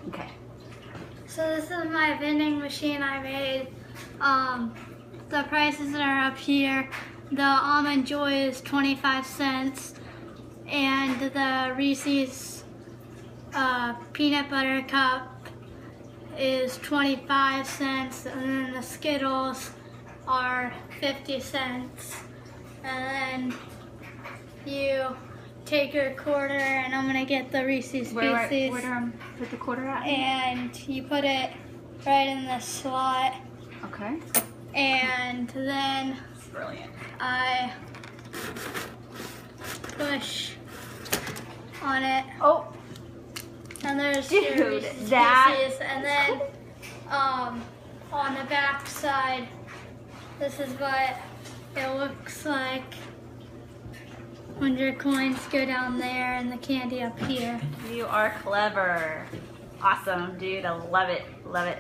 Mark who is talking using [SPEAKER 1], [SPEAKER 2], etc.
[SPEAKER 1] Okay.
[SPEAKER 2] So this is my vending machine I made. The prices are up here. The Almond Joy is 25 cents, and the Reese's peanut butter cup is 25 cents, and then the Skittles are 50 cents. And then you take your quarter, and I'm gonna get the Reese's Pieces.
[SPEAKER 1] Where do I put the quarter at?
[SPEAKER 2] And you put it right in the slot.
[SPEAKER 1] Okay.
[SPEAKER 2] And then
[SPEAKER 1] Brilliant.
[SPEAKER 2] I push on it.
[SPEAKER 1] Oh,
[SPEAKER 2] And there's
[SPEAKER 1] dude,
[SPEAKER 2] your Reese's
[SPEAKER 1] that
[SPEAKER 2] Pieces. And then on the back side, this is what it looks like when your coins go down there and the candy up here.
[SPEAKER 1] you are clever. Awesome, dude. I love it. Love it.